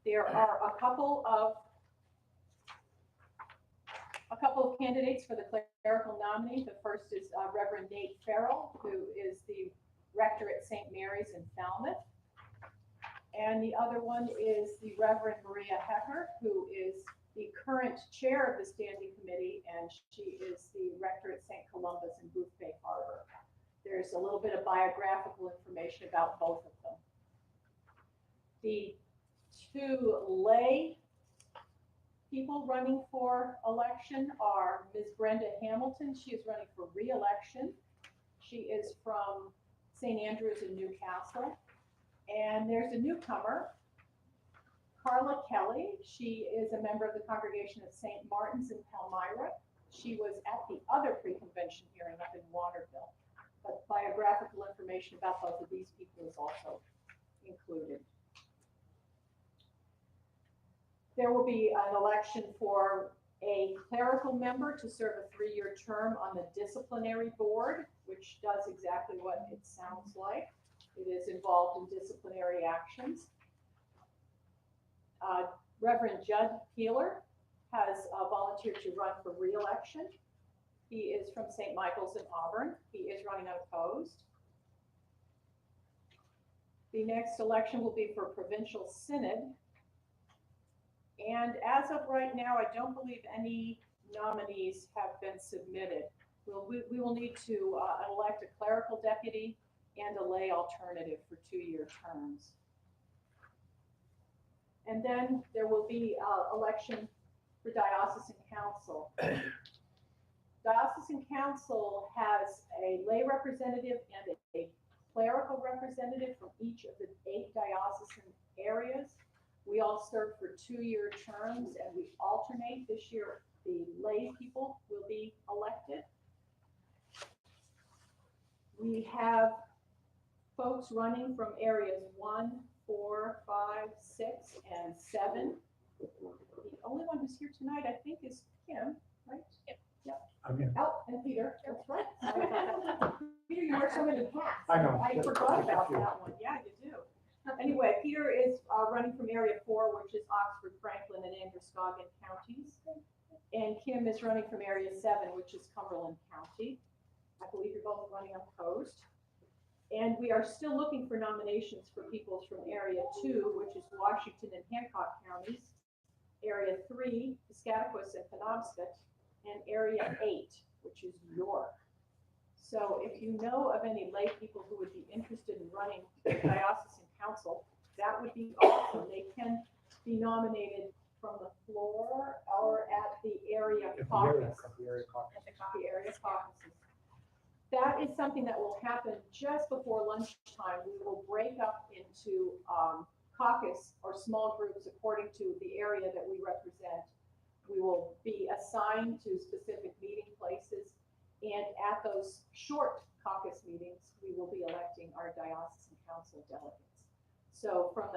There are a couple of candidates for the clerical nominee. The first is Reverend Nate Farrell, who is the rector at St. Mary's in Falmouth. And the other one is the Reverend Maria Hecker, who is the current chair of the standing committee, and she is the rector at St. Columba's in Boothbay Harbor. There's a little bit of biographical information about both of them. The two lay people running for election are Ms. Brenda Hamilton. She is running for re-election. She is from St. Andrews in Newcastle. And there's a newcomer, Carla Kelly. She is a member of the congregation of St. Martin's in Palmyra. She was at the other pre-convention hearing up in Waterville. But biographical information about both of these people is also included. There will be an election for a clerical member to serve a 3-year term on the disciplinary board, which does exactly what it sounds like. It is involved in disciplinary actions. Reverend Judd Peeler has volunteered to run for re-election. He is from St. Michael's in Auburn. He is running unopposed. The next election will be for provincial synod. And as of right now, I don't believe any nominees have been submitted. We will need to elect a clerical deputy and a lay alternative for 2-year terms. And then there will be election for diocesan council. Diocesan council has a lay representative and a clerical representative from each of the 8 diocesan areas. We all serve for 2-year terms and we alternate. This year, the lay people will be elected. We have folks running from areas 1, 4, 5, 6, and 7. The only one who's here tonight, I think, is Kim, right? Yep. I'm in. Oh, and Peter, that's right. Peter, you wear so many hats. I know. I forgot about that one. Yeah, you do. Anyway, Peter is running from area 4, which is Oxford, Franklin, and Androscoggin counties. And Kim is running from area 7, which is Cumberland County. I believe you're both running unopposed. And we are still looking for nominations for people from area 2, which is Washington and Hancock counties, area 3, Piscataquis and Penobscot, and area 8, which is York. So if you know of any lay people who would be interested in running diocesan council, that would be awesome. They can be nominated from the floor or at the area caucus. The area caucuses. That is something that will happen just before lunchtime. We will break up into caucus or small groups according to the area that we represent. We will be assigned to specific meeting places, and at those short caucus meetings, we will be electing our diocesan council delegates. So from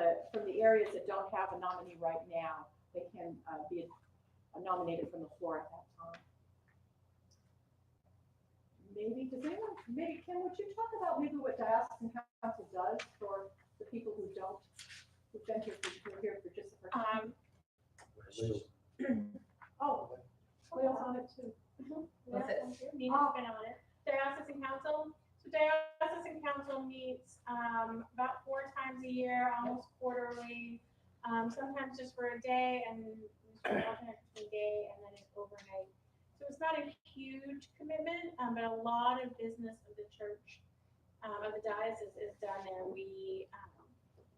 the areas that don't have a nominee right now, they can be nominated from the floor at that time. Maybe Kim, would you talk about maybe what diocesan council does for the people who've been here for just the first time? Oh, Leo's on it too. What's it? Nina's been on it. Diocesan council. So diocesan council meets about 4 times a year, almost quarterly. Sometimes just for a day, and alternate between day and then it's overnight. So it's not a huge commitment, but a lot of business of the church, of the diocese is done there. We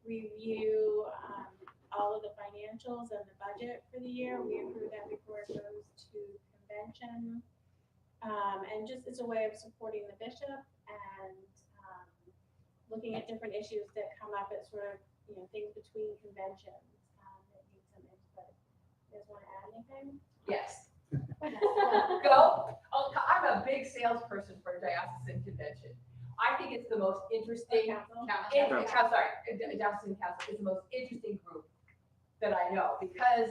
review all of the financials and the budget for the year. We approve that before it goes to convention. And just it's a way of supporting the bishop and looking at different issues that come up at sort of, things between conventions that need some input. You guys want to add anything? Yes. Go. Oh, I'm a big salesperson for a diocesan convention. I think it's the most interesting. Diocesan council is the most interesting group that I know because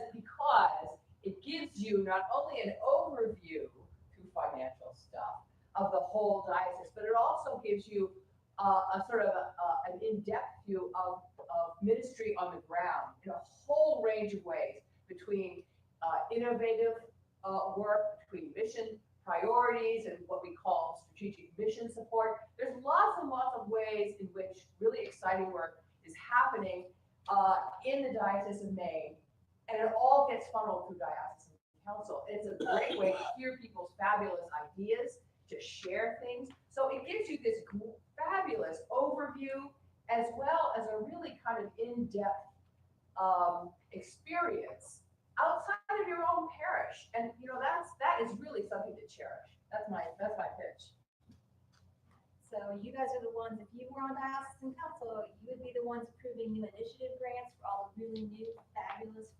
it gives you not only an overview through financial stuff of the whole diocese, but it also gives you a sort of an in-depth view of ministry on the ground in a whole range of ways, between innovative work, between mission priorities and what we call strategic mission support. There's lots and lots of ways in which really exciting work is happening in the Diocese of Maine, and it all gets funneled through Diocesan Council. It's a great way to hear people's fabulous ideas, to share things. So it gives you this fabulous overview as well as a really kind of in-depth experience outside of your own parish. And you know, that is really something to cherish. That's my pitch. So you guys are the ones, if you were on Diocesan Council, you would be the ones approving new initiative grants for all the really new, fabulous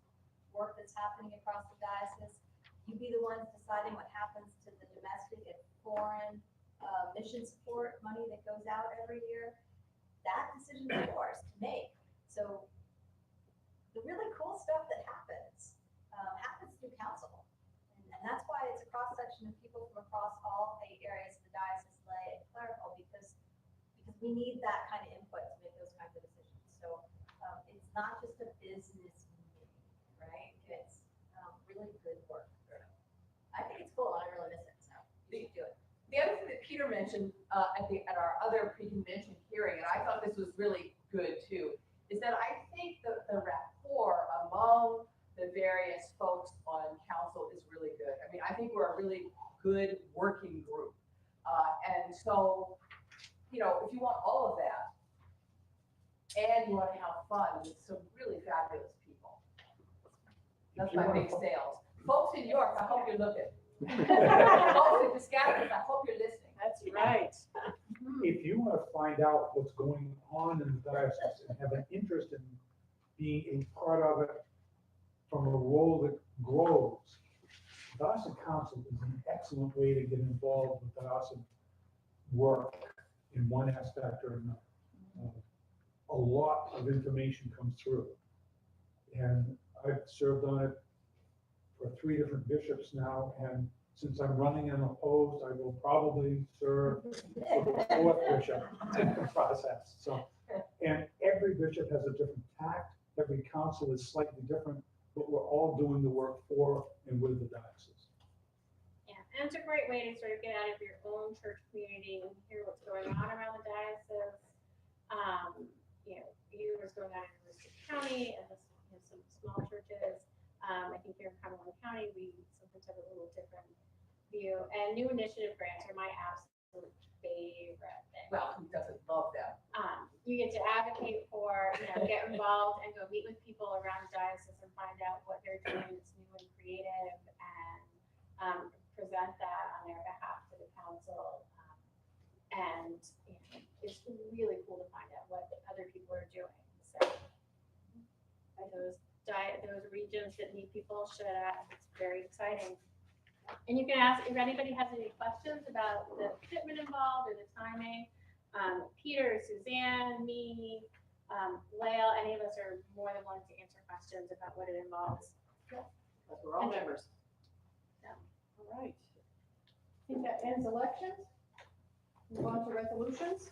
work that's happening across the diocese. You'd be the ones deciding what happens to the domestic and foreign mission support money that goes out every year. That decision is yours to make. So the really cool stuff that happens through council. And that's why it's a cross-section of people from across all 8 areas of the diocese, lay and clerical, because we need that kind of input to make those kinds of decisions. So it's not just a business meeting, right? It's really good work. I think it's cool. I really miss it. So you should do it. The other thing that Peter mentioned at our other pre-convention hearing, and I thought this was really good too, is that I think the rapport among the various folks on council is really good. I mean, I think we're a really good working group. And so, you know, if you want all of that, and you want to have fun with some really fabulous people, that's my big sales. Folks in York, I hope you're looking. Folks in Piscataquis, I hope you're listening. That's right. If you want to find out what's going on in the diocese and have an interest in being a part of it from a role that grows, Diocesan Council is an excellent way to get involved with diocesan work in one aspect or another. A lot of information comes through. And I've served on it for 3 different bishops now, and since I'm running unopposed, I will probably serve for the 4th bishop in the process. So, and every bishop has a different tact, every council is slightly different, but we're all doing the work for and with the diocese. Yeah, and it's a great way to sort of get out of your own church community and hear what's going on around the diocese. You know, hear what's going on in Aroostook County and some small churches. I think here in Cumberland County, we sometimes have a little different view. And new initiative grants are my absolute favorite thing. Well, who doesn't love them? You get to advocate for, you know, get involved and go meet with people around the diocese and find out what they're doing that's new and creative, and present that on their behalf to the council. And you know, it's really cool to find out what other people are doing. So those regions that need people should, it's very exciting. And you can ask if anybody has any questions about the commitment involved or the timing. Peter, Suzanne, me, Lael, any of us are more than willing to answer questions about what it involves. Because we're all members. Yeah. All right. I think that ends elections. Move on to resolutions.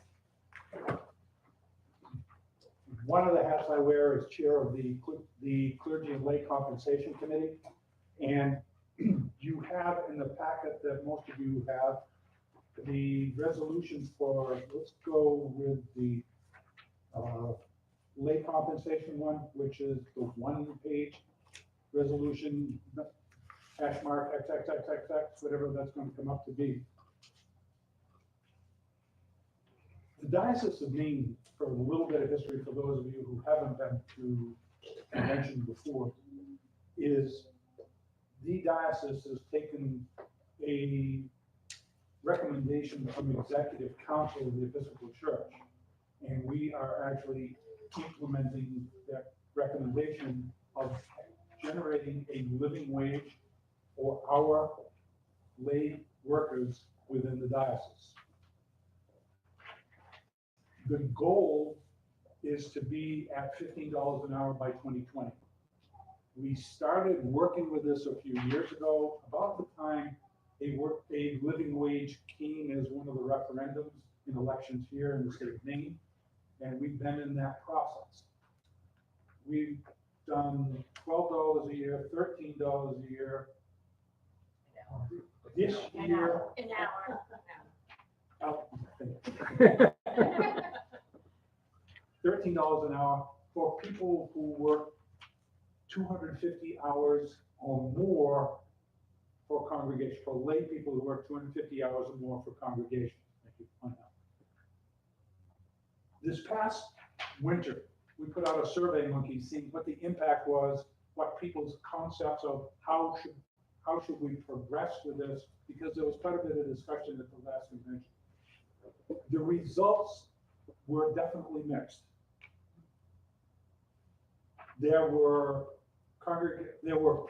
One of the hats I wear is chair of the Clergy and Lay Compensation Committee. And you have in the packet that most of you have the resolutions for, let's go with the lay compensation one, which is the 1-page resolution, hash mark XXXXX, whatever that's going to come up to be. The Diocese of Maine, for a little bit of history for those of you who haven't been to convention before, is the diocese has taken a recommendation from the Executive Council of the Episcopal Church, and we are actually implementing that recommendation of generating a living wage for our lay workers within the diocese. The goal is to be at $15 an hour by 2020. We started working with this a few years ago, about the time a living wage came as one of the referendums in elections here in the state of Maine, and we've been in that process. We've done 12 $12 a year, $13 a year. This An year, hour. An hour. $13 an hour for people who work 250 hours or more for congregation, for lay people who work 250 hours or more for congregation. Thank you. On that. This past winter, we put out a survey monkey, seeing what the impact was, what people's concepts of how should we progress with this, because there was quite a bit of discussion at the last convention. The results were definitely mixed. There were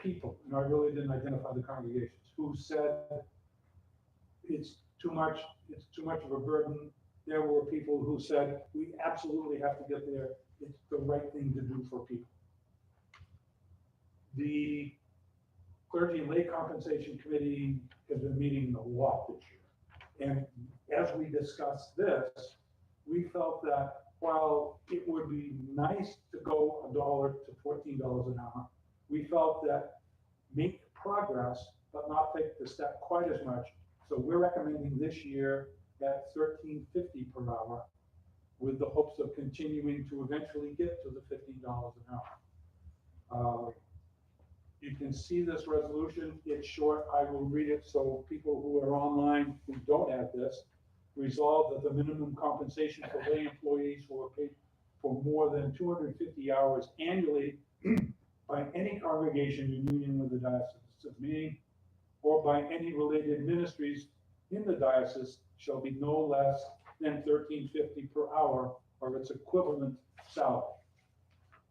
people, and I really didn't identify the congregations, who said it's too much of a burden. There were people who said we absolutely have to get there. It's the right thing to do for people. The Clergy and Lay Compensation Committee has been meeting a lot this year. And as we discussed this, we felt that while it would be nice to go $1 to $14 an hour, we felt that make progress, but not take the step quite as much. So we're recommending this year at $13.50 per hour, with the hopes of continuing to eventually get to the $15 an hour. You can see this resolution. It's short. I will read it so people who are online who don't have this, resolve that the minimum compensation for lay employees who are paid for more than 250 hours annually by any congregation in union with the Diocese of Maine or by any related ministries in the diocese shall be no less than $13.50 per hour or its equivalent salary.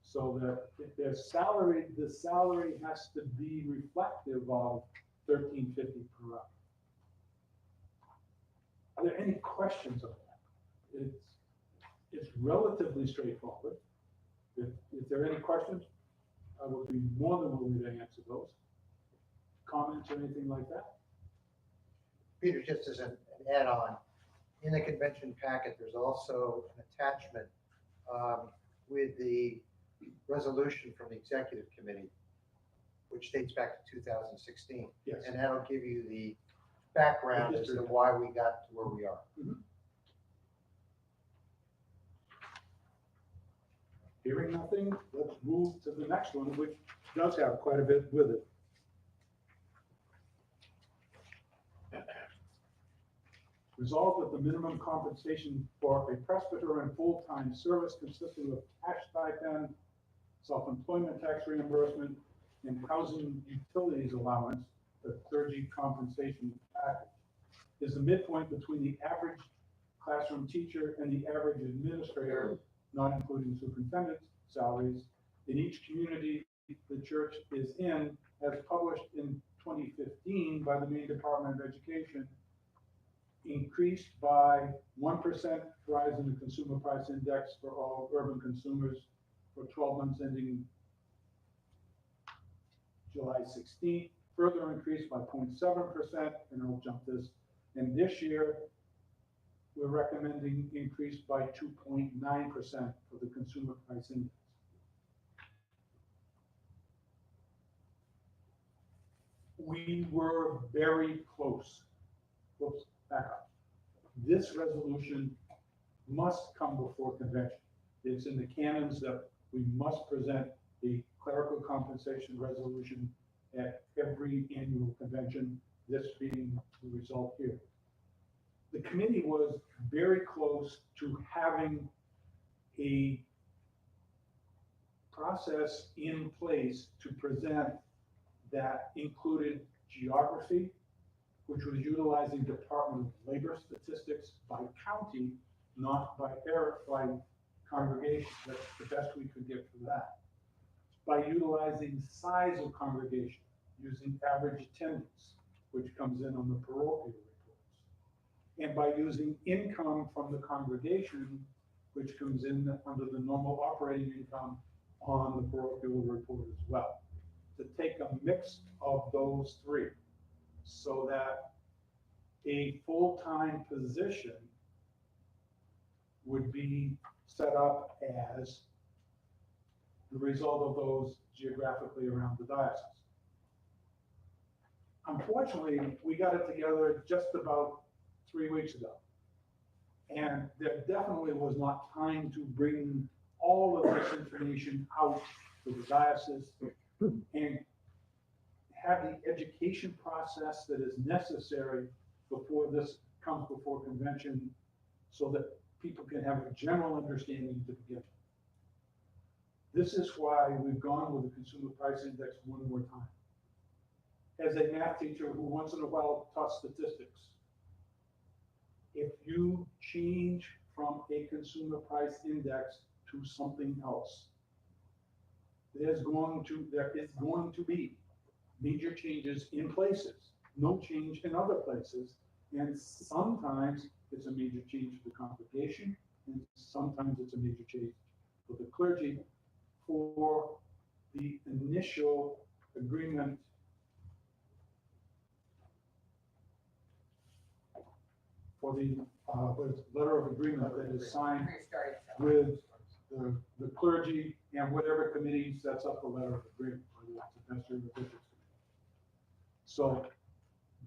So that if their salary, the salary has to be reflective of $13.50 per hour. Are there any questions of that? It's relatively straightforward. If there are any questions, I will be more than willing to answer those. Comments or anything like that? Peter, just as an add-on, in the convention packet, there's also an attachment with the resolution from the executive committee, which dates back to 2016. Yes. And that'll give you the background as to why we got to where we are. Mm-hmm. Hearing nothing, let's move to the next one, which does have quite a bit with it. Resolved that the minimum compensation for a presbyter in full-time service consisting of cash stipend, self-employment tax reimbursement, and housing utilities allowance, the clergy compensation package, is the midpoint between the average classroom teacher and the average administrator, not including superintendent's salaries, in each community the church is in, as published in 2015 by the Maine Department of Education, increased by 1% rise in the consumer price index for all urban consumers for 12 months ending July 16th, further increased by 0.7%, and I'll jump this. And this year, we're recommending increase by 2.9% for the consumer price index. We were very close. Whoops, back up. This resolution must come before convention. It's in the canons that we must present the clerical compensation resolution at every annual convention, this being the result here. The committee was very close to having a process in place to present that included geography, which was utilizing Department of Labor statistics by county, not by congregation. That's the best we could get for that. By utilizing size of congregation, using average attendance, which comes in on the parochial reports. And by using income from the congregation, which comes in under the normal operating income on the parochial report as well. To take a mix of those three so that a full-time position would be set up as the result of those geographically around the diocese. Unfortunately, we got it together just about 3 weeks ago. And there definitely was not time to bring all of this information out to the diocese and have the education process that is necessary before this comes before convention, so that people can have a general understanding to begin with. This is why we've gone with the Consumer Price Index one more time. As a math teacher who once in a while taught statistics, if you change from a consumer price index to something else, there is going to be major changes in places, no change in other places, and sometimes it's a major change for the congregation, and sometimes it's a major change for the clergy for the initial agreement for the letter of agreement that is signed with the clergy and whatever committee sets up the letter of agreement, whether it's the pastor or the bishops' committee. So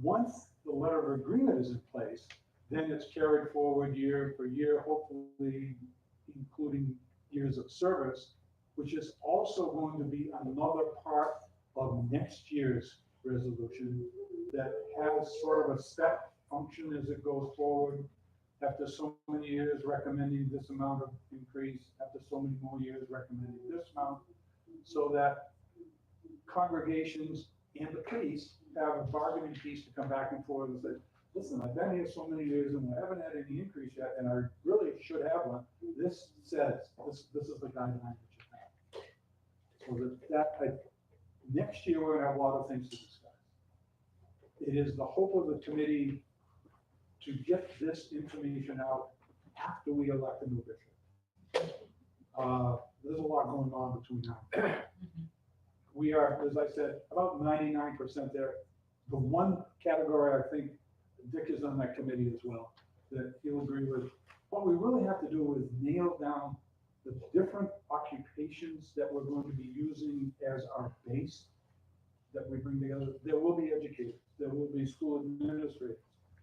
once the letter of agreement is in place, then it's carried forward year for year, hopefully including years of service, which is also going to be another part of next year's resolution that has sort of a step function as it goes forward. After so many years recommending this amount of increase, after so many more years recommending this amount, so that congregations and the priests have a bargaining piece to come back and forth and say, listen, I've been here so many years and I haven't had any increase yet, and I really should have one. This says, this is the guideline that you have. So next year, we're gonna have a lot of things to discuss. It is the hope of the committee to get this information out after we elect a new bishop. There's a lot going on between now and then. We are, as I said, about 99% there. The one category, I think Dick is on that committee as well, that he'll agree with. What we really have to do is nail down the different occupations that we're going to be using as our base that we bring together. There will be educators, there will be school administrators,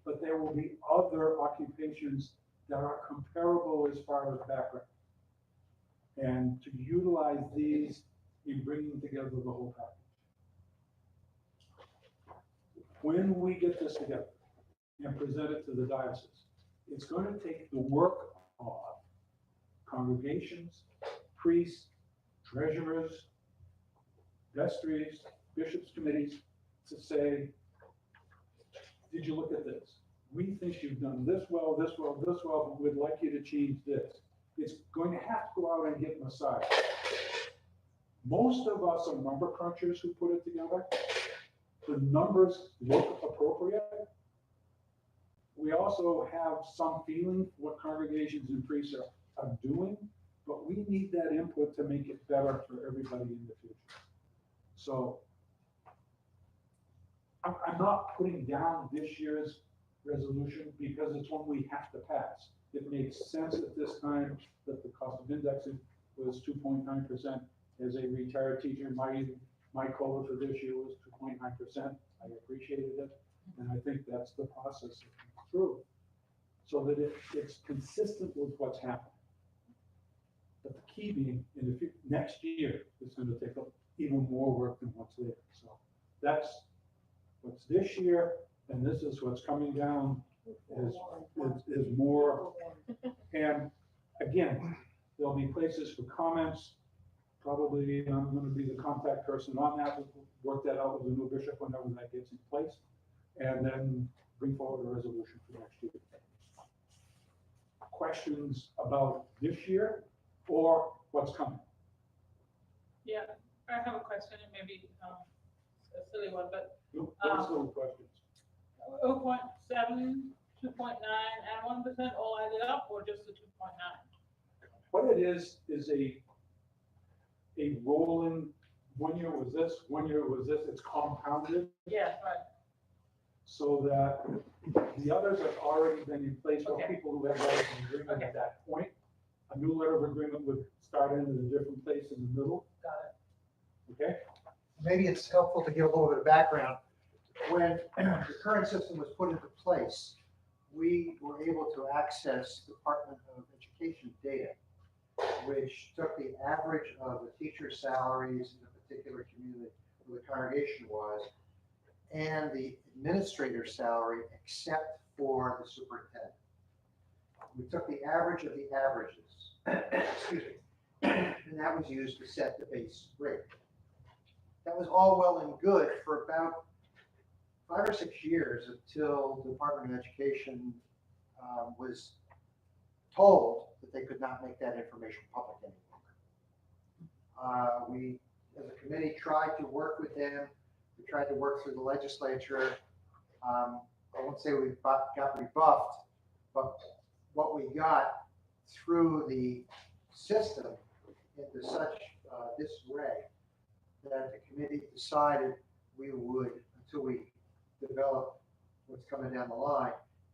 but there will be other occupations that are comparable as far as background. And to utilize these in bringing together the whole package. When we get this together and present it to the diocese, it's going to take the work of congregations, priests, treasurers, vestries, bishops' committees to say, did you look at this? We think you've done this well, this well, this well, but we'd like you to change this. It's going to have to go out and get massaged. Most of us are number crunchers who put it together. The numbers look appropriate. We also have some feeling what congregations and priests are doing, but we need that input to make it better for everybody in the future. So I'm not putting down this year's resolution because it's one we have to pass. It makes sense at this time that the cost of indexing was 2.9%. As a retired teacher, my COLA for this year was 2.9%. I appreciated it, and I think that's the process that comes through, so that it's consistent with what's happening. But the key being, next year, it's going to take up even more work than what's there. So that's what's this year, and this is what's coming down is more. And again, there'll be places for comments. Probably I'm going to be the contact person on that. We'll work that out with the new bishop whenever that gets in place, and then bring forward a resolution for next year. Questions about this year or what's coming? Yeah, I have a question, and maybe a silly one, but No silly questions. 0.7, 2.9, and 1% all added up, or just the 2.9? What it is a rolling, 1 year was this, 1 year was this, it's compounded. Yes, right. So that the others have already been in place for Okay. people who have letters of agreement Okay. at that point. A new letter of agreement would start in at a different place in the middle. Got it. Okay? Maybe it's helpful to give a little bit of background. When the current system was put into place, we were able to access Department of Education data, which took the average of the teacher's salaries in a particular community where the congregation was, and the administrator's salary except for the superintendent. We took the average of the averages, excuse me, and that was used to set the base rate. That was all well and good for about 5 or 6 years until the Department of Education was told that they could not make that information public any longer. We, as a committee, tried to work with them. We tried to work through the legislature. I won't say we got rebuffed, but what we got through the system into such disarray that the committee decided we would, until we develop what's coming down the line,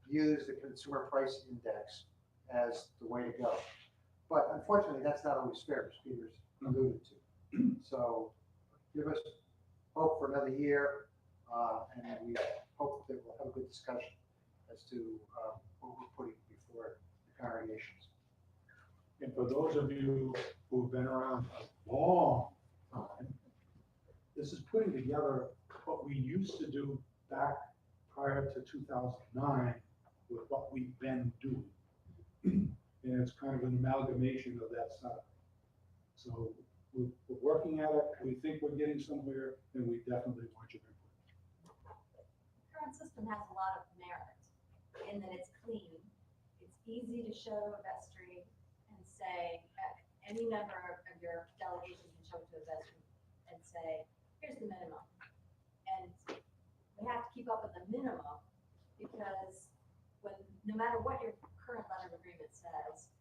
use the consumer price index as the way to go. But unfortunately, that's not always fair, as Peter's alluded to. So give us hope for another year, and we hope that we'll have a good discussion as to what we're putting before the congregations. And for those of you who've been around a long time, this is putting together what we used to do back prior to 2009 with what we've been doing. And it's kind of an amalgamation of that setup. So we're working at it, we think we're getting somewhere, and we definitely want your input. The current system has a lot of merit in that it's clean. It's easy to show a vestry and say, any member of your delegation can show it to a vestry and say, here's the minimum. And we have to keep up with the minimum because no matter what your current letter of agreement says,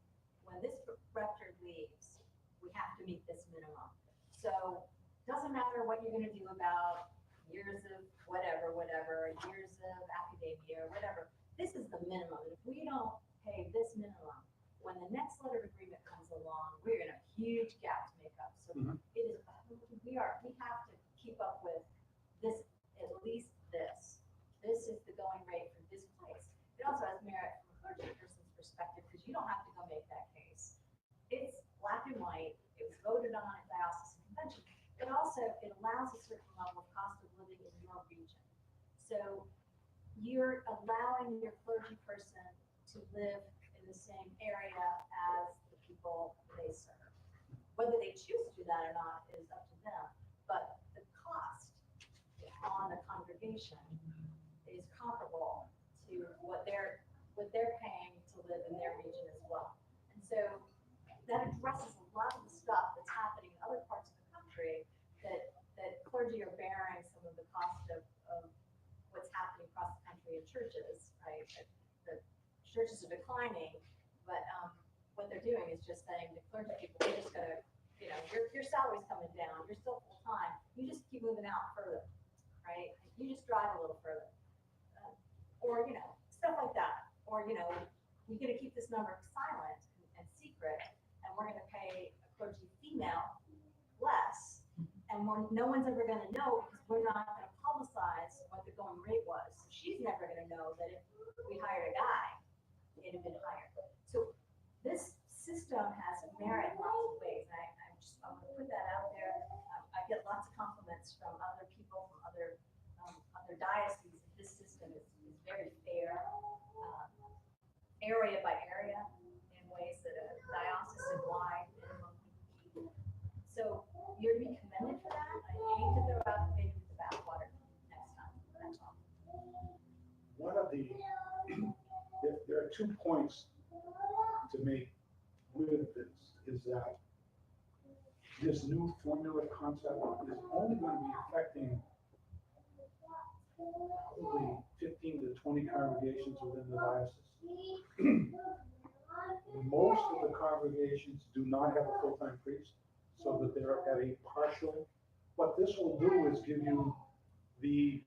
when this rector leaves, we have to meet this minimum. So it doesn't matter what you're going to do about years of whatever, years of academia or whatever. This is the minimum. And if we don't pay this minimum, when the next letter of agreement comes along, we're in a huge gap to make up. So it is, we have to keep up with this, at least this. This is the going rate for this place. It also has merit from a clergy person's perspective because you don't have to go make that case. It's black and white. It was voted on at diocesan convention. But also it allows a certain level of cost of living in your region. So you're allowing your clergy person to live in the same area as the people they serve. Whether they choose to do that or not is up to them. But the cost on the congregation is comparable to what they're paying to live in their region as well. And so that addresses a lot of the stuff that's happening in other parts of the country that clergy are bearing some of the cost of what's happening across the country in churches, right? The churches are declining, but what they're doing is just saying to clergy people, we're just gonna, your salary's coming down, you're still full time, you just keep moving out further, right? You just drive a little further. Or, stuff like that. Or, we're gonna keep this number silent and secret, and we're gonna pay a clergy female less, and no one's ever gonna know because we're not gonna publicize what the going rate was. So she's never gonna know that if we hired a guy, it had been higher. So this system has merit in lots of ways. I'm gonna put that out there. I get lots of compliments from other people, from other dioceses. This system is very fair, area by area, in ways that a diocesan-wide minimum would be. So you're to be commended for that. I hate to throw out the baby with the bathwater next time. That's all. One of there are 2 points to make with this, is that this new formula concept is only going to be affecting probably 15 to 20 congregations within the diocese. Most of the congregations do not have a full-time priest, so that they're at a partial. What this will do is give you the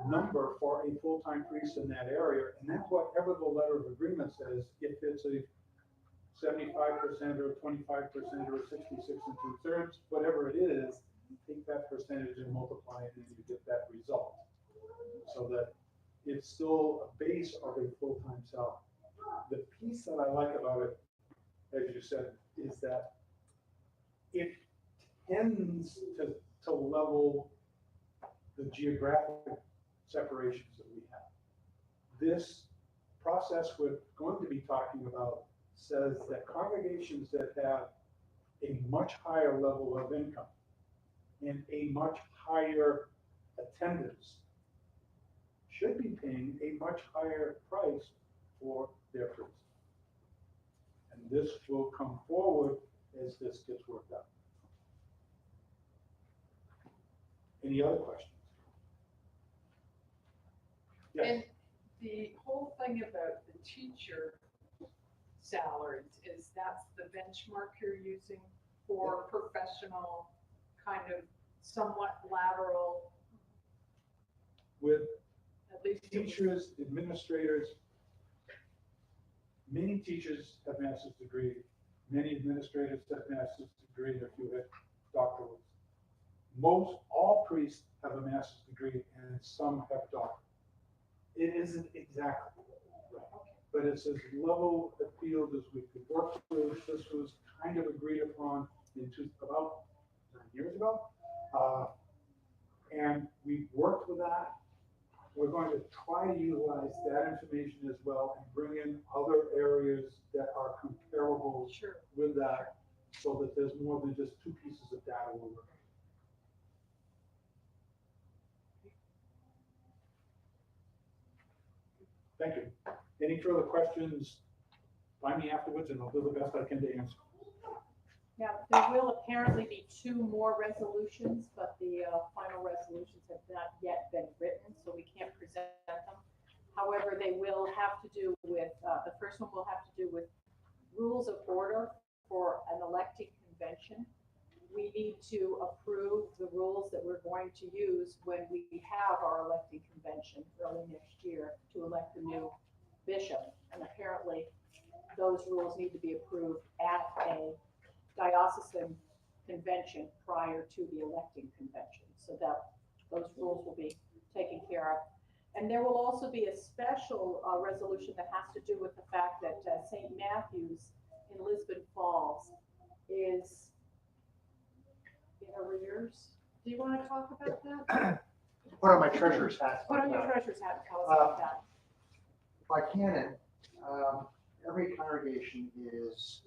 number for a full-time priest in that area, and that's whatever the letter of agreement says. If it's a 75% or 25% or 66 2/3, whatever it is, take that percentage and multiply it and you get that result. So that it's still a base of a full-time salary. The piece that I like about it, as you said, is that it tends to level the geographic separations that we have. This process we're going to be talking about says that congregations that have a much higher level of income and a much higher attendance should be paying a much higher price for their priests. And this will come forward as this gets worked out. Any other questions? Yes. And the whole thing about the teacher salaries is that's the benchmark you're using for professional, kind of somewhat lateral, With at least. teachers, administrators, many teachers have master's degree, many administrators have master's degree, if you have doctorate. All priests have a master's degree and some have doctorate. It isn't exactly right, but it's as level a field as we could work with. This was kind of agreed upon about 9 years ago. And we worked with that. We're going to try to utilize that information as well and bring in other areas that are comparable Sure. with that, so that there's more than just two pieces of data we're looking at. Thank you. Any further questions? Find me afterwards and I'll do the best I can to answer. Now, there will apparently be 2 more resolutions, but the final resolutions have not yet been written, so we can't present them. However, they will have to do with, the first one will have to do with rules of order for an electing convention. We need to approve the rules that we're going to use when we have our electing convention early next year to elect the new bishop. And apparently, those rules need to be approved at a diocesan convention prior to the electing convention, so that those rules will be taken care of. And there will also be a special resolution that has to do with the fact that St. Matthew's in Lisbon Falls is in arrears. Do you want to talk about that? Put on my treasurer's hat. Put on your treasurer's hat and tell us about that. By canon, every congregation is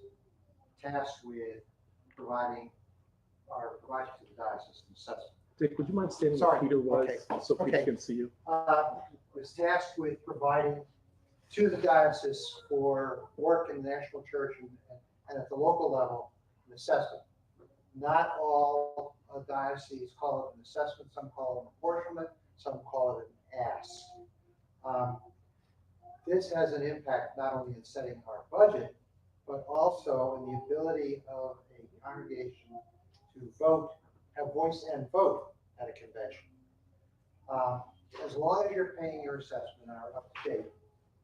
tasked with providing to the diocese an assessment. Dick, would you mind standing Sorry. where Peter was, Okay. so Peter Okay. can see you? Was tasked with providing to the diocese for work in the national church and at the local level, an assessment. Not all dioceses call it an assessment, some call it an apportionment, some call it an ask. This has an impact not only in setting our budget, but also in the ability of a congregation to vote, have voice and vote at a convention. As long as you're paying your assessment and are up to date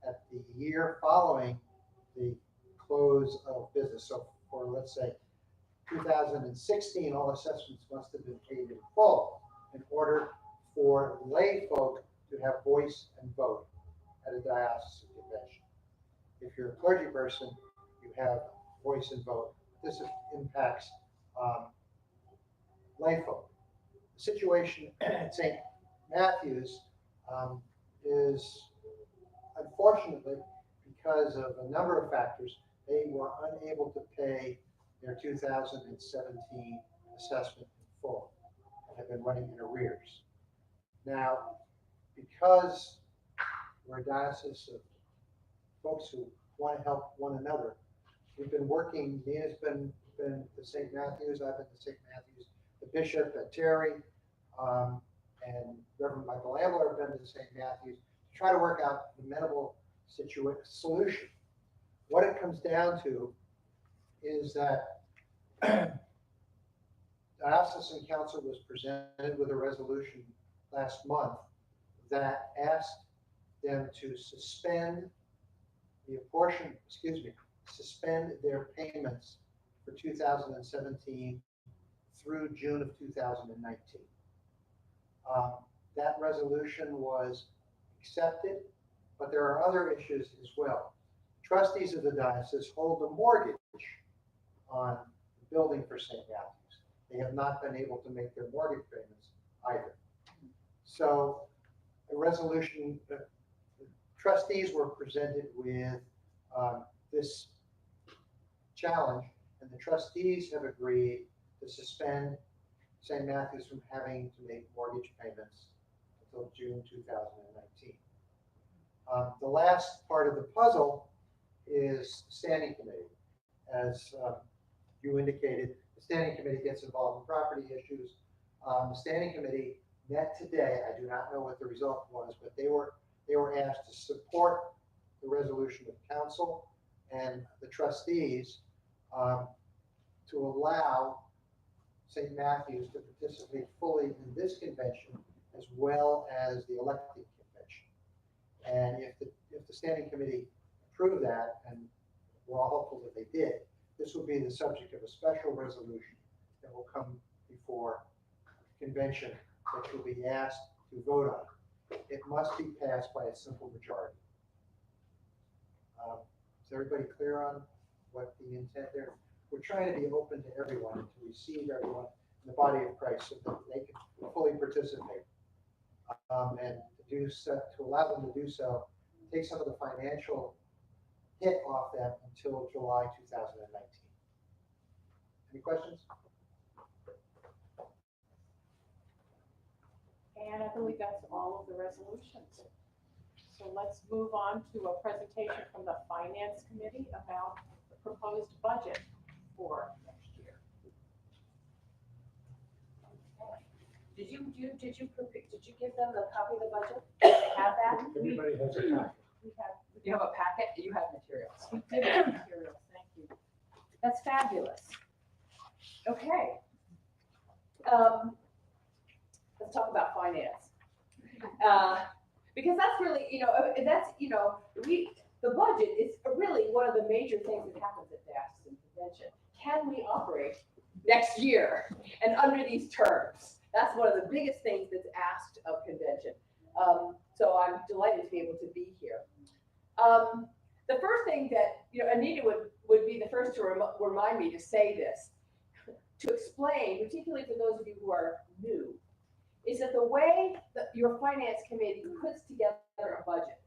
at the year following the close of business. So for, let's say, 2016, all assessments must have been paid in full in order for lay folk to have voice and vote at a diocesan convention. If you're a clergy person, you have voice and vote. This impacts lay folk. The situation at St. Matthew's is, unfortunately, because of a number of factors, they were unable to pay their 2017 assessment in full and have been running in arrears. Now, because we're a diocese of folks who want to help one another, we've been working. Nina's been to St. Matthew's, I've been to St. Matthew's, the bishop and Terry, and Reverend Michael Ambler have been to St. Matthew's to try to work out an amenable solution. What it comes down to is that Diocesan Council was presented with a resolution last month that asked them to suspend suspend their payments for 2017 through June of 2019. That resolution was accepted, but there are other issues as well. Trustees of the diocese hold a mortgage on the building for St. Matthew's. They have not been able to make their mortgage payments either. So a resolution, trustees were presented with this challenge, and the trustees have agreed to suspend St. Matthew's from having to make mortgage payments until June 2019. The last part of the puzzle is the standing committee. As you indicated, the standing committee gets involved in property issues. The standing committee met today. I do not know what the result was, but they were asked to support the resolution of council and the trustees to allow St. Matthew's to participate fully in this convention as well as the elected convention. And if the standing committee approved that, and we're all hopeful that they did, this will be the subject of a special resolution that will come before convention that you'll be asked to vote on. It must be passed by a simple majority. Is everybody clear on what the intent there? We're trying to be open to everyone and to receive everyone in the body of Christ so that they can fully participate. And to do so, to allow them to do so, take some of the financial hit off them until July 2019. Any questions? And I believe that's all of the resolutions. So let's move on to a presentation from the Finance Committee about the proposed budget for next year. Did you give them the copy of the budget? Do they have that? Everybody has a packet. You have a packet? You have materials. We did have materials, thank you. That's fabulous. Okay. Let's talk about finance. Because that's really, the budget is really one of the major things that happens at diocesan convention. Can we operate next year and under these terms? That's one of the biggest things that's asked of convention. So I'm delighted to be able to be here. The first thing that, Anita would be the first to remind me to say this, to explain, particularly for those of you who are new, is that the way that your finance committee puts together a budget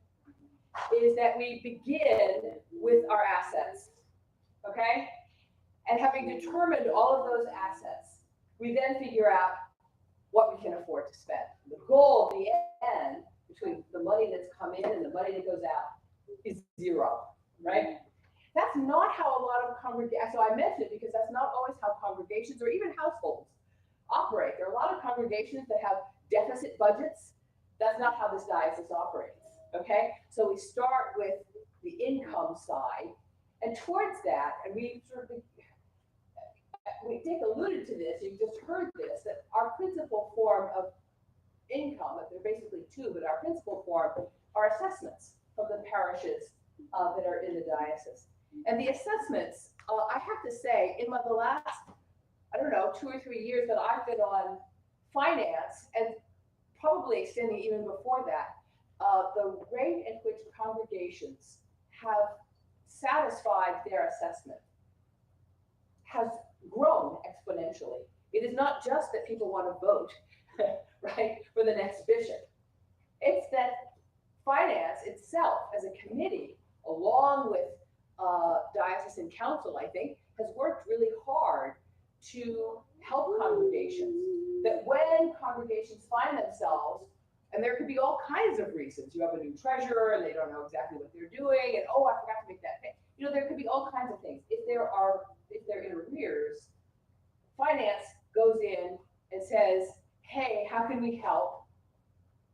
is that we begin with our assets, okay? And having determined all of those assets, we then figure out what we can afford to spend. The goal at the end, between the money that's come in and the money that goes out, is zero, right? That's not how a lot of congregations, so I mentioned it because that's not always how congregations or even households operate. There are a lot of congregations that have deficit budgets. That's not how this diocese operates, okay? So we start with the income side, and towards that, and Dick alluded to this, you just heard this, that our principal form of income, there are basically two, but our principal form are assessments from the parishes that are in the diocese. And the assessments, I have to say, in the last, 2 or 3 years that I've been on finance, and probably extending even before that, the rate at which congregations have satisfied their assessment has grown exponentially. It is not just that people want to vote, right, for the next bishop. It's that finance itself as a committee, along with diocesan council, I think, has worked really hard to help congregations. That when congregations find themselves, and there could be all kinds of reasons. You have a new treasurer and they don't know exactly what they're doing, and oh, I forgot to make that pay. There could be all kinds of things. If they're in arrears, finance goes in and says, hey, how can we help?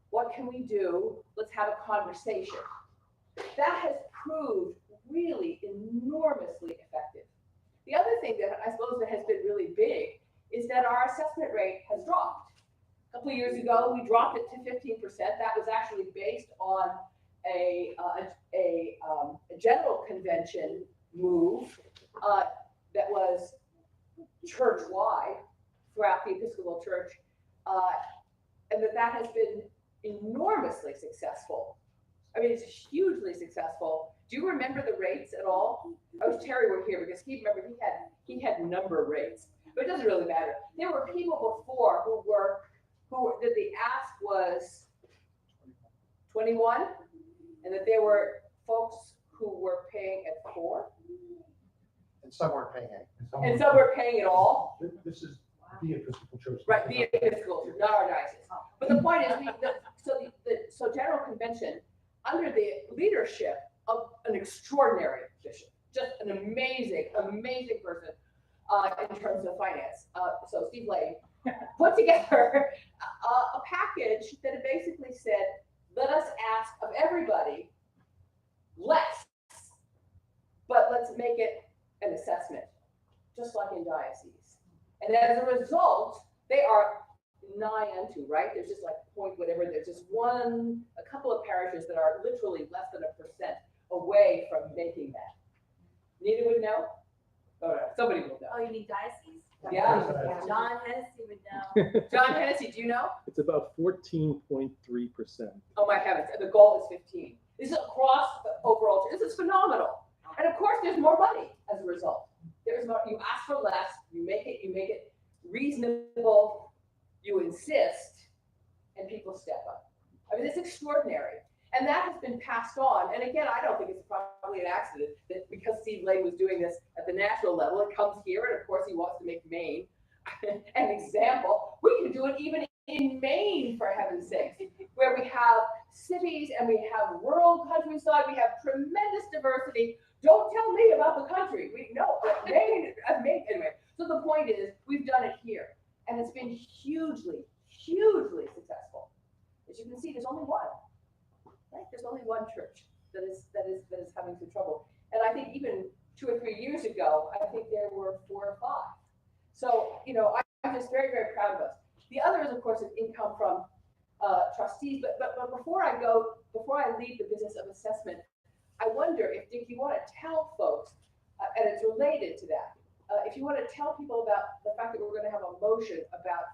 What can we do? Let's have a conversation. That has proved really enormously effective. The other thing that I suppose that has been really big is that our assessment rate has dropped. A couple of years ago, we dropped it to 15%. That was actually based on a general convention move, that was church-wide throughout the Episcopal Church, and that has been enormously successful. I mean, it's hugely successful. Do you remember the rates at all? I wish Terry were here because remember he had number rates, but it doesn't really matter. There were people before that the ask was 21, and that there were folks who were paying at 4, And some weren't paying any. and some were paying it all. This is the Episcopal Church. Right, the Episcopal Church, not our diocese. But the point is, so General Convention, under the leadership of an extraordinary bishop, just an amazing, amazing person in terms of finance. So Steve Lane put together a package that basically said, let us ask of everybody less, but let's make it an assessment, just like in dioceses. And as a result, they are nigh unto, right? There's just like point whatever, there's just a couple of parishes that are literally less than 1% away from making that. Nita would know? Oh, no, somebody will know. Oh, you mean diocese? Yeah. John Hennessy would know. John Hennessy, do you know? It's about 14.3%. Oh my heavens, and the goal is 15. This is across the overall, this is phenomenal. And of course, there's more money as a result. There's more, you ask for less, you make it reasonable, you insist, and people step up. I mean, it's extraordinary. And that has been passed on. And again, I don't think it's probably an accident that because Steve Lane was doing this at the national level, it comes here, and of course he wants to make Maine an example. We can do it even in Maine, for heaven's sakes, where we have cities and we have rural countryside, we have tremendous diversity. Don't tell me about the country. We know Maine, anyway. So the point is, we've done it here, and it's been hugely, hugely successful. As you can see, there's only one. Right? There's only one church that is having some trouble. And I think even 2 or 3 years ago, I think there were 4 or 5. So, I'm just very, very proud of us. The other is, of course, is income from trustees. But before I leave the business of assessment, I wonder if, Dick, you want to tell folks, and it's related to that, if you want to tell people about the fact that we're going to have a motion about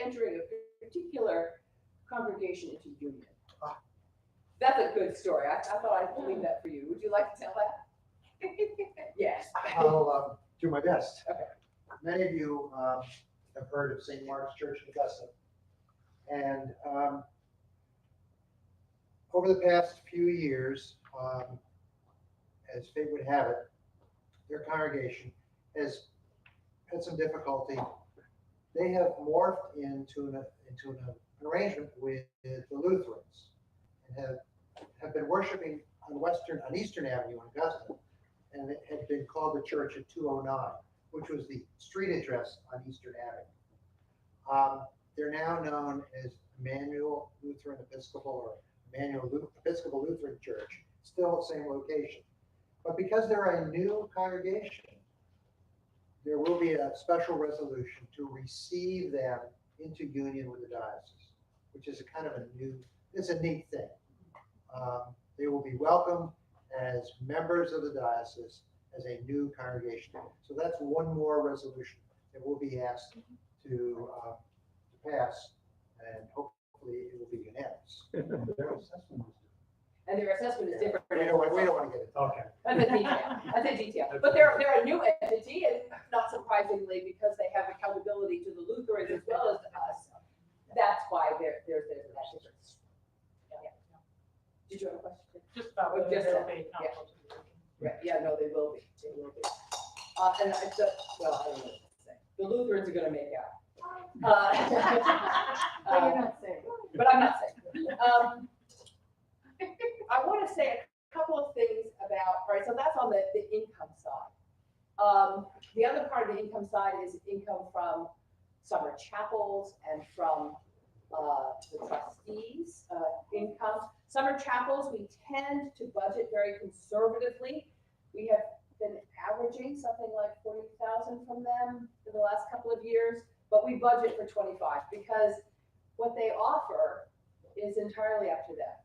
entering a particular congregation into union. That's a good story. I thought I'd leave that for you. Would you like to tell that? Yes. I'll do my best. Okay. Many of you have heard of St. Mark's Church in Augusta. And over the past few years, as fate would have it, their congregation has had some difficulty. They have morphed into an arrangement with the Lutherans and have been worshiping on Eastern Avenue in Augusta, and it had been called the Church at 209, which was the street address on Eastern Avenue. They're now known as Emmanuel Lutheran Episcopal or Emmanuel Episcopal Lutheran Church, still the same location. But because they're a new congregation, there will be a special resolution to receive them into union with the diocese, which is it's a neat thing. They will be welcomed as members of the diocese as a new congregation. So that's one more resolution that will be asked to pass, and hopefully it will be unanimous. And their assessment is different. We don't want to get it. Okay. That's a detail. That's a detail. But they're a new entity, and not surprisingly, because they have accountability to the Lutherans as well as to us. That's why there's that difference. Yeah. Did you have a question? Just about Oh, whether just there'll that, be yeah. conflict of interest. Right, yeah, no, they will be. They will be. And I don't know what to say. The Lutherans are gonna make out. But you're not saying. But I'm not saying. I want to say a couple of things about, right, so that's on the income side. The other part of the income side is income from summer chapels and from the trustees' income. Summer chapels, we tend to budget very conservatively. We have been averaging something like 40,000 from them in the last couple of years, but we budget for 25 because what they offer is entirely up to them.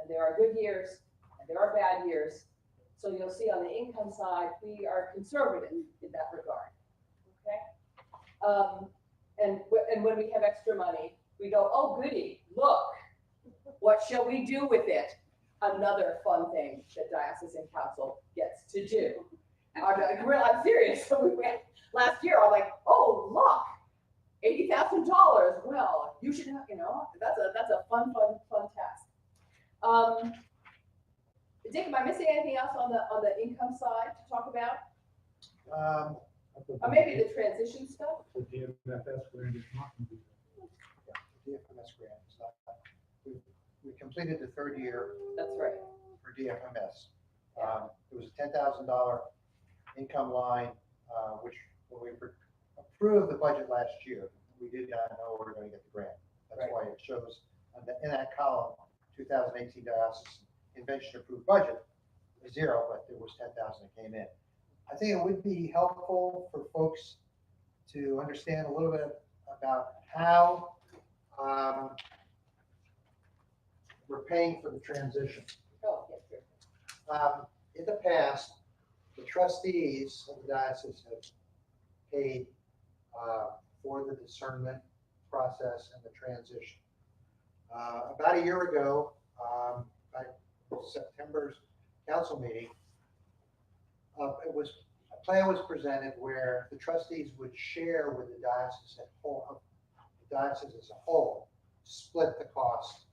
And there are good years and there are bad years. So you'll see on the income side, we are conservative in that regard, okay? And when we have extra money, we go, oh goody, look, what shall we do with it? Another fun thing that diocesan council gets to do. I'm serious. So we went last year, I'm like, oh, look, $80,000. Well, you should have, that's a fun task. Dick, am I missing anything else on the income side to talk about? Or maybe the transition stuff? The DFS grant is not going to be Yeah, the DFMS grant is not, we completed the third year That's right. for DFMS. It was a $10,000 income line, which when we approved the budget last year, we did not know we were going to get the grant. That's Right. why it shows in that column, 2018 diocesan convention approved budget is 0, but there was 10,000 that came in. I think it would be helpful for folks to understand a little bit about how we're paying for the transition. Oh, yes, sure. In the past, the trustees of the diocese have paid for the discernment process and the transition. About a year ago, at September's council meeting, a plan was presented where the trustees would share with the diocese as a whole, split the cost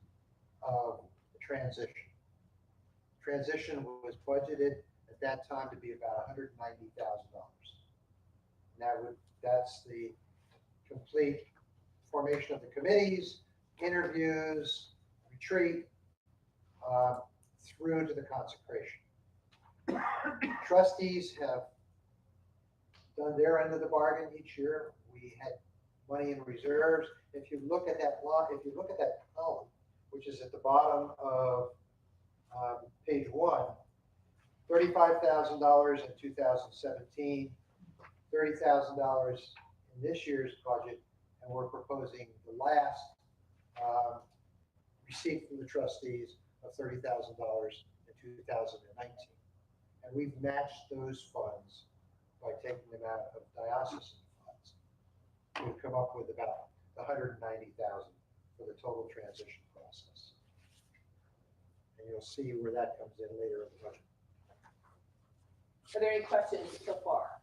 of the transition. Transition was budgeted at that time to be about $190,000. And that's the complete formation of the committees, interviews, retreat, through to the consecration. Trustees have done their end of the bargain each year. We had money in reserves. If you look at that column, which is at the bottom of page 1, $35,000 in 2017, $30,000 in this year's budget, and we're proposing the last receipt from the trustees of $30,000 in 2019. And we've matched those funds by taking them out of diocesan funds. We've come up with about $190,000 for the total transition process. And you'll see where that comes in later in the budget. Are there any questions so far?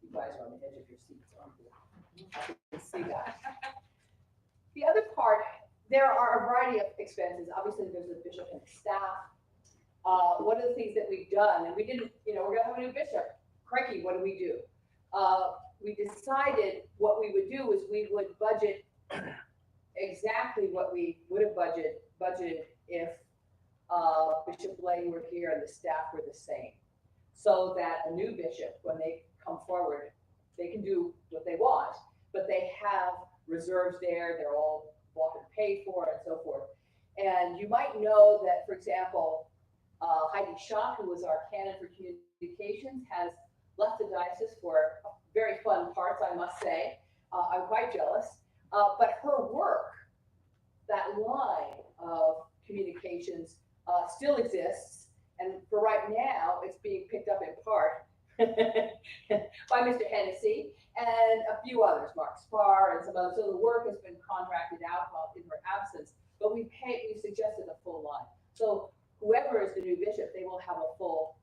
You guys are on the edge of your seats, aren't you? I can see that. The other part, there are a variety of expenses. Obviously, there's the bishop and staff. One of the things that we've done, and we didn't, we're gonna have a new bishop. Crikey, what do? We decided what we would do is we would budget exactly what we would have budgeted if Bishop Blaine were here and the staff were the same. So that a new bishop, when they come forward, they can do what they want, but they have reserves there, they're all bought and paid for and so forth. And you might know that, for example, Heidi Schott, who was our canon for communications, has left the diocese for very fun parts, I must say. I'm quite jealous, but her work, that line of communications still exists. And for right now, it's being picked up in part by Mr. Hennessy and a few others, Mark Spar and some others. So the work has been contracted out while in her absence, but we suggested a full line. So whoever is the new bishop, they will have a full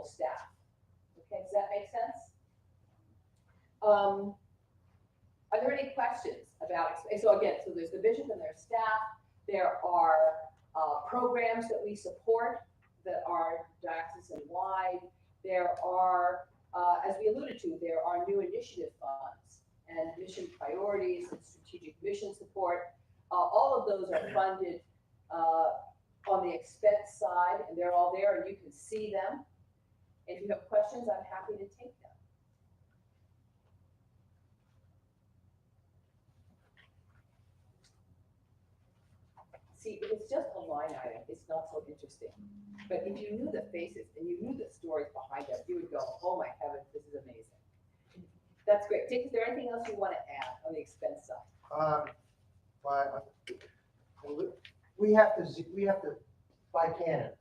staff. Okay, does that make sense? Are there any questions about, so again, so there's the bishop and their staff. There are programs that we support that are diocesan-wide. There are, as we alluded to, there are new initiative funds and mission priorities and strategic mission support. All of those are funded on the expense side, and they're all there, and you can see them. If you have questions, I'm happy to take them. See, if it's just a line item, it's not so interesting. But if you knew the faces and you knew the stories behind them, you would go, oh my heavens, this is amazing. That's great. Dick, is there anything else you want to add on the expense side? We have to by canon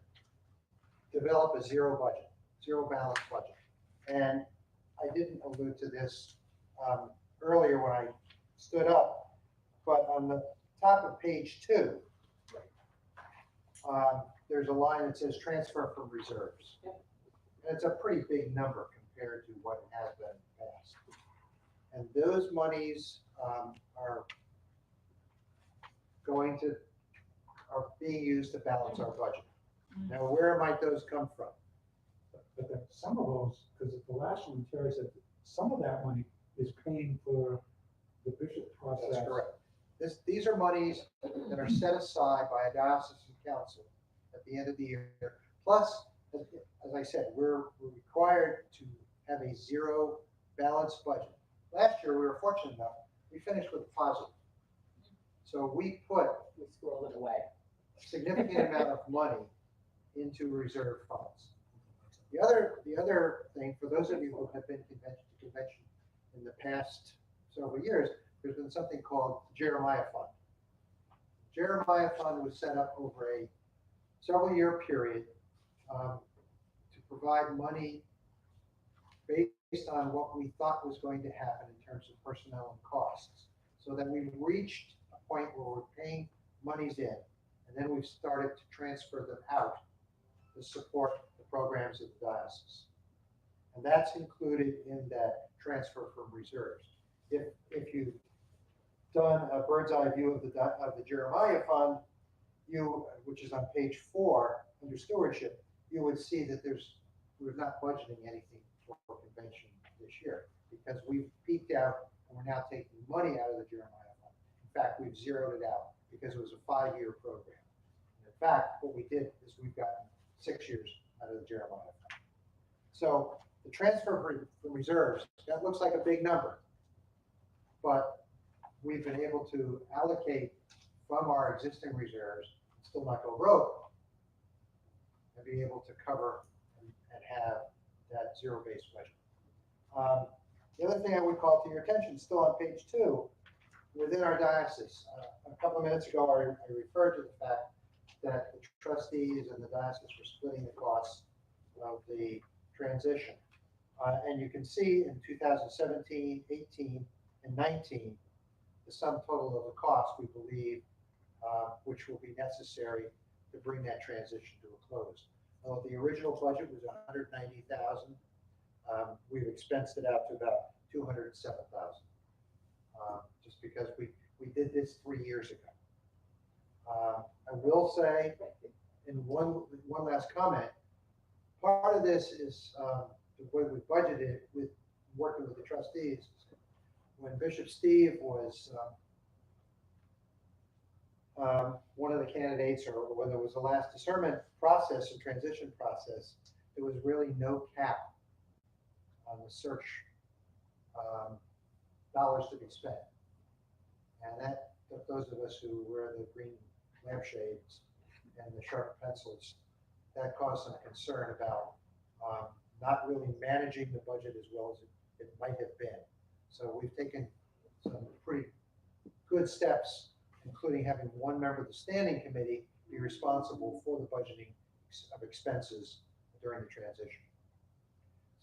develop a zero budget, zero balance budget. And I didn't allude to this earlier when I stood up, but on the top of page 2, there's a line that says transfer from reserves. And it's a pretty big number compared to what it has been in the past. And those monies are being used to balance our budget. Now, where might those come from? But then some of those, because at the last one, Terry said, some of that money is paying for the bishop process. That's correct. These are monies that are set aside by a diocesan council at the end of the year. Plus, as I said, we're required to have a zero balanced budget. Last year, we were fortunate enough, we finished with a positive. So we put We squirreled it away. a significant amount of money into reserve funds. The other thing, for those of you who have been convention to convention in the past several years, there's been something called Jeremiah Fund. Jeremiah Fund was set up over a several-year period to provide money based on what we thought was going to happen in terms of personnel and costs, so that we reached a point where we're paying monies in, and then we've started to transfer them out to support the programs of the diocese. And that's included in that transfer from reserves. If you've done a bird's eye view of the Jeremiah Fund, which is on page 4 under stewardship, you would see that we're not budgeting anything for convention this year, because we've peaked out and we're now taking money out of the Jeremiah Fund. In fact, we've zeroed it out because it was a 5-year program. And in fact, what we did is we've gotten 6 years out of the Jeremiah Fund. So the transfer from reserves, that looks like a big number, but we've been able to allocate from our existing reserves, still not go broke, and be able to cover and have that zero-based budget. The other thing I would call to your attention, still on page 2, within our diocese, a couple of minutes ago, I referred to the fact that the trustees and the diocese were splitting the costs of the transition. And you can see in 2017, 18, and 19, the sum total of the cost, we believe, which will be necessary to bring that transition to a close. Well, the original budget was $190,000. We've expensed it out to about $207,000, just because we did this 3 years ago. I will say, in one last comment, part of this is the way we budgeted with working with the trustees. When Bishop Steve was one of the candidates, or when there was the last discernment process and transition process, there was really no cap on the search dollars to be spent. And that, those of us who wear the green lampshades and the sharp pencils, that caused some concern about not really managing the budget as well as it might have been. So we've taken some pretty good steps, including having one member of the standing committee be responsible for the budgeting of expenses during the transition.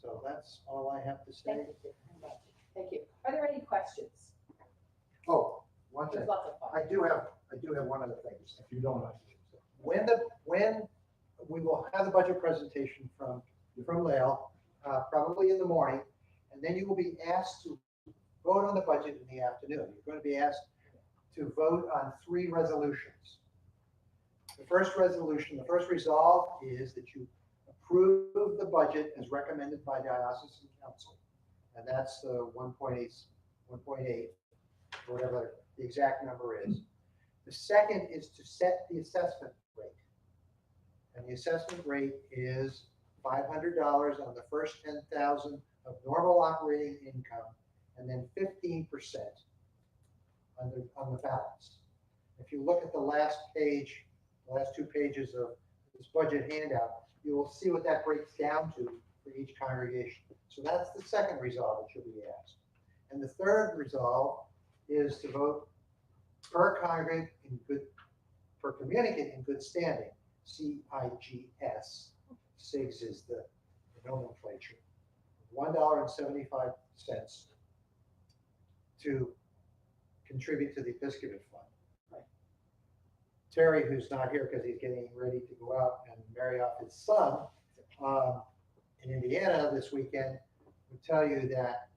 So that's all I have to say. Thank you very much. Thank you. Are there any questions? Oh, one thing. There's lots of fun. I do have one other thing. If you don't, When we will have the budget presentation from Lael, probably in the morning, and then you will be asked to vote on the budget in the afternoon. You're going to be asked to vote on 3 resolutions. The first resolution, the first resolve is that you approve the budget as recommended by diocesan council, and that's the 1.8, or whatever the exact number is. The second is to set the assessment rate, and the assessment rate is $500 on the first 10,000 of normal operating income, and then 15% on the balance. If you look at the last page, the last 2 pages of this budget handout, you will see what that breaks down to for each congregation. So that's the second resolve that you'll be asked. And the third resolve is to vote per communicant in good standing, CIGS, SIGs is the nomenclature, $1.75 to contribute to the Episcopal Fund. Terry, who's not here because he's getting ready to go out and marry off his son in Indiana this weekend, would tell you that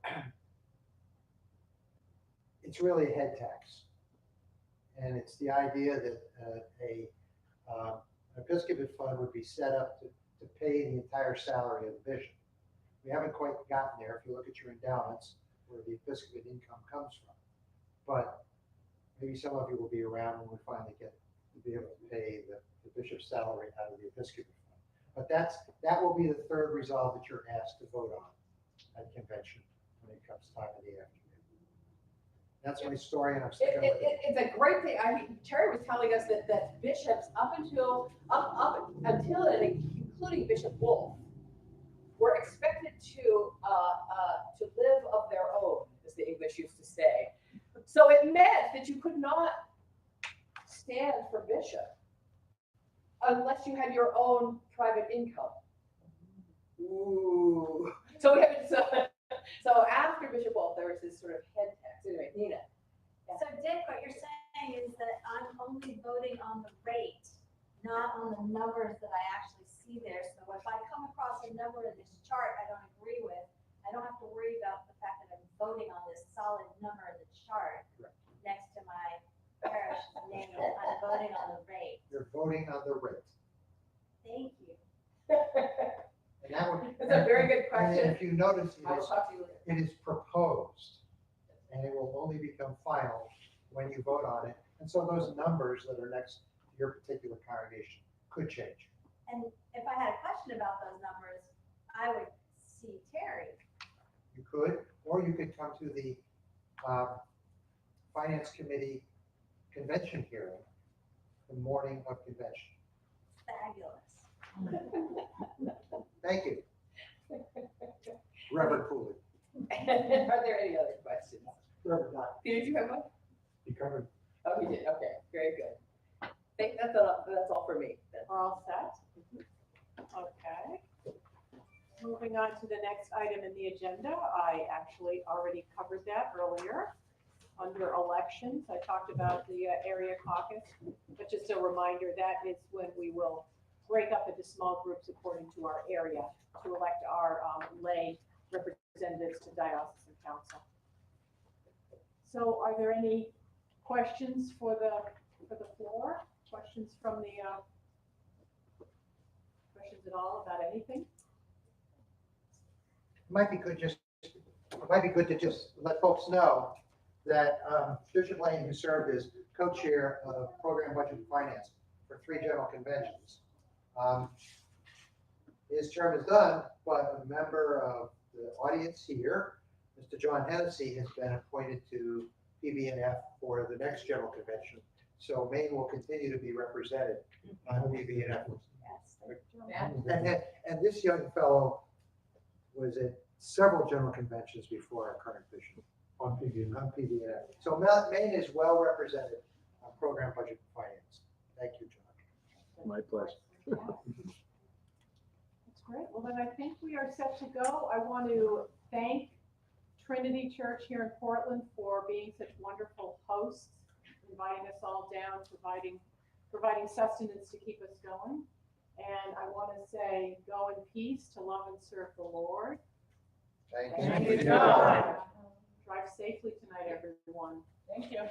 it's really a head tax. And it's the idea that an Episcopal fund would be set up to pay the entire salary of the bishop. We haven't quite gotten there. If you look at your endowments, where the Episcopal income comes from. But maybe some of you will be around when we finally get to be able to pay the bishop's salary out of the Episcopal fund. But that will be the third resolve that you're asked to vote on at convention when it comes time in the afternoon. That's my story, and I'm sticking with it. It's a great thing. I mean, Terry was telling us that bishops up until and including Bishop Wolf were expected to live of their own, as the English used to say. So it meant that you could not stand for bishop unless you had your own private income. Ooh. So after Bishop Wolf, there was this sort of head tax. Anyway, Nina. So Dick, what you're saying is that I'm only voting on the rate, not on the numbers that I actually see there. So if I come across a number in this chart I don't agree with, I don't have to worry about the fact that I'm voting on this solid number in the chart next to my parish name. I'm voting on the rate. You're voting on the rate. Thank you. And that would. That's a very good And question. if you notice, I will talk to you later. it is proposed, and it will only become final when you vote on it. And so those numbers that are next to your particular congregation could change. And if I had a question about those numbers, I would see Terry. You could, or you could come to the Finance Committee convention hearing the morning of convention. Fabulous. Thank you. Reverend Cooley. Are there any other questions? Reverend Dodd. Peter, did you have one? You covered. Oh, you did. Okay, very good. That's all for me. We're all set? Okay. Moving on to the next item in the agenda, I actually already covered that earlier. Under elections, I talked about the area caucus, but just a reminder, that is when we will break up into small groups according to our area to elect our lay representatives to diocesan council. So are there any questions for the floor? Questions from the, questions at all about anything? It might be good to just let folks know that Bishop Lane, who served as co-chair of Program Budget and Finance for 3 general conventions, his term is done, but a member of the audience here, Mr. John Hennessy, has been appointed to PBNF for the next general convention. So Maine will continue to be represented on PBNF. And this young fellow was at several general conventions before our current bishop. On PBNF. So Maine is well represented on Program Budget and Finance. Thank you, John. My pleasure. That's great. Well, then I think we are set to go. I want to thank Trinity Church here in Portland for being such wonderful hosts, inviting us all down, providing sustenance to keep us going. And I want to say, go in peace to love and serve the Lord. Thank you. Thank you, God. Drive safely tonight, everyone. Thank you.